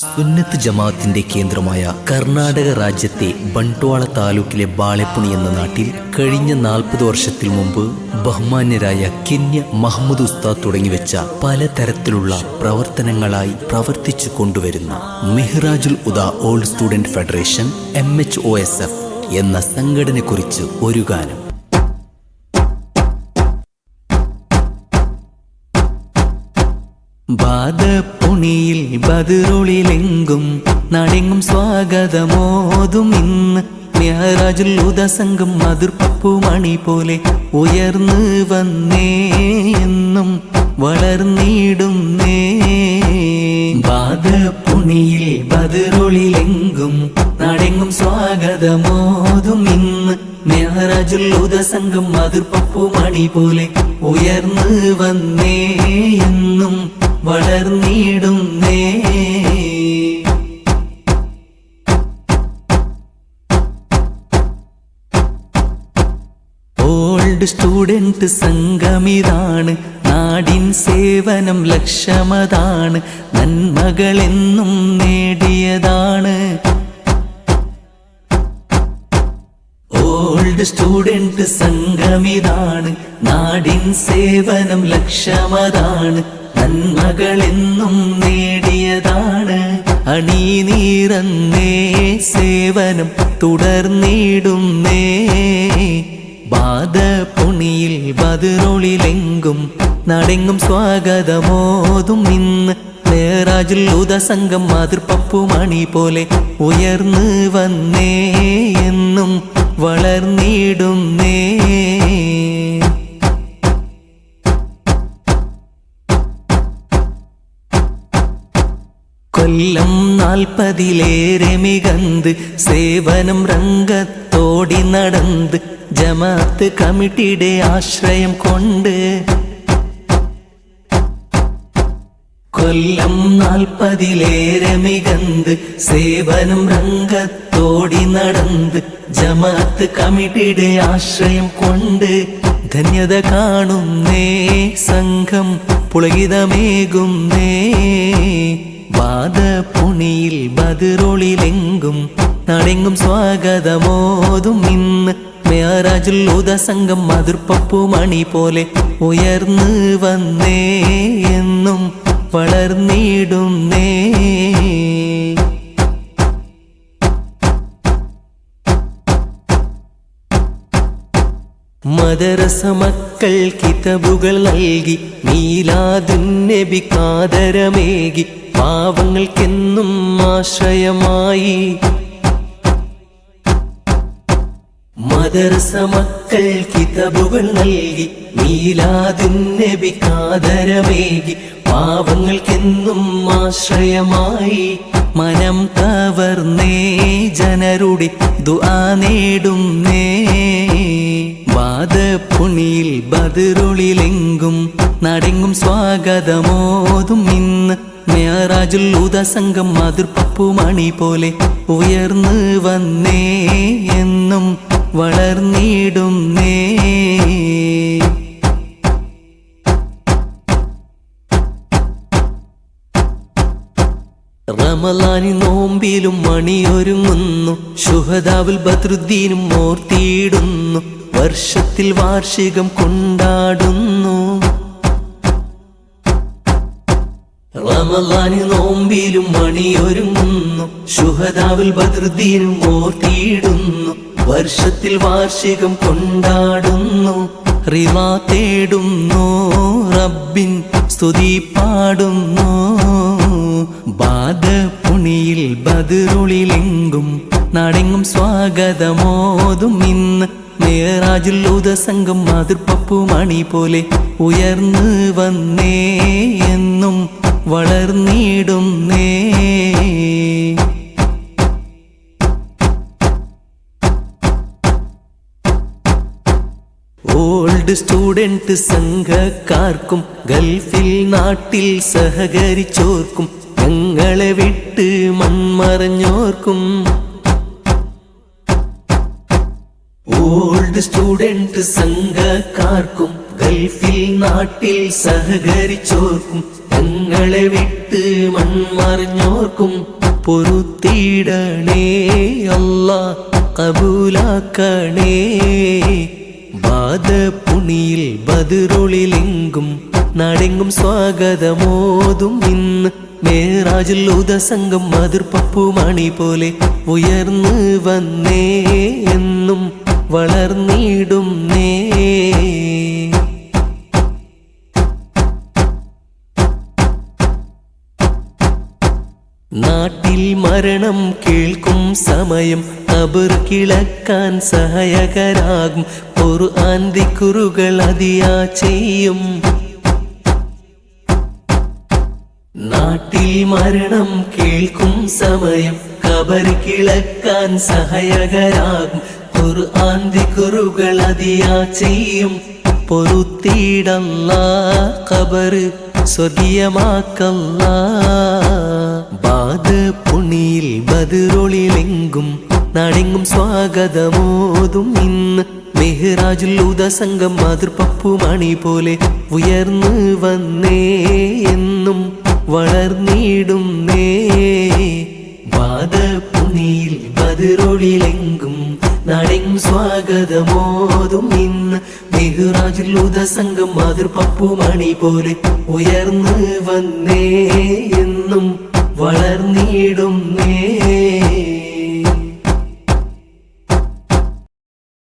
സുന്നത്ത് ജമാഅത്തിന്റെ കേന്ദ്രമായ കർണാടക രാജ്യത്തെ ബണ്ട്വാള താലൂക്കിലെ ബാളെപ്പുണി എന്ന നാട്ടിൽ കഴിഞ്ഞ 40 വർഷത്തിൽ മുമ്പ് ബഹുമാന്യരായ കെന്യ മഹ്മൂദ് ഉസ്താദ് തുടങ്ങിവെച്ച പലതരത്തിലുള്ള പ്രവർത്തനങ്ങളായി പ്രവർത്തിച്ചു കൊണ്ടുവരുന്ന മെഹ്റാജുൽ ഉദ ഓൾഡ് സ്റ്റുഡന്റ് ഫെഡറേഷൻ MHOSF എന്ന സംഘടനയെക്കുറിച്ച് ഒരു ഗാനം. ബാദപ്പുണിയിൽ ബദറുളിലെങ്കും നാടെങ്ങും സ്വാഗതമോതും ഇന്ന് മെഹ്റാജുൽ ഉദ സംഘം മധുർപ്പപ്പു മണി പോലെ ഉയർന്നു വന്നേ എന്നും വളർന്നിടുന്നേ. ബാദപ്പുണിയിൽ ബദറുളിലെങ്കും നാടെങ്ങും സ്വാഗതമോതും ഇന്ന് മെഹ്റാജുൽ ഉദ സംഘം മധുർപ്പപ്പു മണി പോലെ ഉയർന്നു വന്നേ എന്നും വളർന്നിടുന്നേ. ഓൾഡ് സ്റ്റുഡന്റ് സംഘമിതാണ്, നാടിൻ സേവനം ലക്ഷ്യമതാണ്, നന്മകളെന്നും നേടിയതാണ്. ഓൾഡ് സ്റ്റുഡന്റ് സംഘമിതാണ്, നാടിൻ സേവനം ലക്ഷ്യമതാണ്, നന്മകളെന്നും നേടിയതാണ്. അണിനീറന്നേ സേവനം തുടർന്നിടുന്നേ. ബാദപ്പുണിയിൽ ബദറുളിലെങ്കും നാടെങ്ങും സ്വാഗതമോതും ഇന്ന് മെഹ്റാജുൽ ഉദ സംഘം മാതൃപ്പപ്പു മണി പോലെ ഉയർന്നു വന്നേ എന്നും വളർന്നിടുന്നേ. കൊല്ലം 40-ലേറെ മികന്ത് സേവനം രംഗത്തോടി നടന്ന് ജമാഅത്ത് കമ്മിറ്റിയുടെ ആശ്രയം കൊണ്ട്. കൊല്ലം 40-ലേറെ മികന്ത് സേവനം രംഗത്തോടി നടന്ന് ജമാഅത്ത് കമ്മിറ്റിയുടെ ആശ്രയം കൊണ്ട്. ധന്യത കാണുന്നേ സംഘം പുളകിതമേകുന്നേ. ബാദപ്പുണിയിൽ ബദറുളിലെങ്കും നാടെങ്ങും സ്വാഗതമോതും ഇന്ന് മെഹ്റാജുൽ ഉദ സംഘം മധുർപ്പപ്പു മണി പോലെ ഉയർന്നു വന്നേ എന്നും വളർന്നിടുന്നേ. മദരസ മക്കൾ കിതാബുകൾ നൽകി മീലാദുൻ നബി കാദരമേകി പാവങ്ങൾക്കെന്നും ആശ്രയമായി. മദരസ മക്കൾ കിതാബുകൾ നൽകി മീലാദുൻ നബി കാദരമേകി പാവങ്ങൾക്കെന്നും ആശ്രയമായി. മനം കവർന്നേ ജനരുടെ ദുആ നേടുന്നേ. ബാദപ്പുണിയിൽ ബദറുളിലെങ്കും നാടെങ്ങും സ്വാഗതമോതും ഇന്ന് മെഹ്റാജുൽ ഉദ സംഘം മധുർപ്പപ്പു മണി പോലെ ഉയർന്നു വന്നേ എന്നും വളർന്നിടുന്നേ. റമളാനി നോമ്പിലും മണിയൊരുങ്ങുന്നു, ശുഹദാവുൽ ബദ്രുദ്ദീനും ഓർത്തിയിടുന്നു, വർഷത്തിൽ വാർഷികം കൊണ്ടാടുന്നു. റമളാനി നോമ്പിലും മണിയൊരുങ്ങുന്നു, ശുഹദാവുൽ ബദ്രുദ്ദീനും ഓർത്തിയിടുന്നു, വർഷത്തിൽ വാർഷികം കൊണ്ടാടുന്നു. റിളാ തേടുന്നു, റബ്ബിൻ സ്തുതി പാടുന്നു. ബാദപ്പുണിയിൽ ബദറുളിലെങ്കും നാടെങ്ങും സ്വാഗതമോതും ഇന്ന് മെഹ്റാജുൽ ഉദ സംഘം മാതൃപ്പപ്പു മണി പോലെ ഉയർന്നു വന്നേ എന്നും വളർന്നിടുന്നേ. ഓൾഡ് സ്റ്റുഡന്റ് സംഘക്കാർക്കും ഗൾഫിൽ നാട്ടിൽ സഹകരിച്ചോർക്കും ഞങ്ങളെ വിട്ട് മൺമറഞ്ഞോർക്കും. ഓൾഡ് സ്റ്റുഡന്റ് സംഘക്കാർക്കും ഗൾഫിൽ നാട്ടിൽ സഹകരിച്ചോർക്കും ഞങ്ങളെ വിട്ട് മൺമറിഞ്ഞോർക്കും പൊറുത്തിടണേ അല്ലാ, കബൂലാക്കണേ. ബാധപുണിയിൽ ബദറുളിലെങ്കും നാടെങ്കും സ്വാഗതമോതും ഇന്ന് മേറാജിൽ ഉദസംഗം മതിർപ്പപ്പു മണി പോലെ ഉയർന്നു വന്നേ, എന്നും വളർന്നിടുന്നേ. നാട്ടിൽ മരണം കേൾക്കും സമയം ഖബർ കിളക്കാൻ സഹായകരാകും ഖുർആൻ ദിക്റുകൾ അതിയാ ചെയ്യും. നാട്ടിൽ മരണം കേൾക്കും സമയം ഖബർ കിളക്കാൻ സഹായകരാകും ഖുർആൻ ദിക്റുകൾ അതിയാ ചെയ്യും. പൊറുത്തിടല്ലാ, ഖബർ സ്വർഗീയമാക്കല്ലാ. ബാധപുണിയിൽ ബദറുളിലെങ്കും നാടെങ്കും സ്വാഗതമോതും ഇന്ന് മെഹ്റാജുൽ ഉദസംഗം മാതൃപ്പപ്പു മണി പോലെ ഉയർന്നു വന്നേ, എന്നും വളർന്നിടുന്നേ. ബാധപുണിയിൽ ബദറുളിലെങ്കും നാടെങ്കും സ്വാഗതമോതും ഇന്ന് മെഹ്റാജുൽ ഉദസംഗം മാതൃപ്പപ്പു മണി പോലെ ഉയർന്നു വന്നേ, എന്നും വളർന്നിടുന്നേ.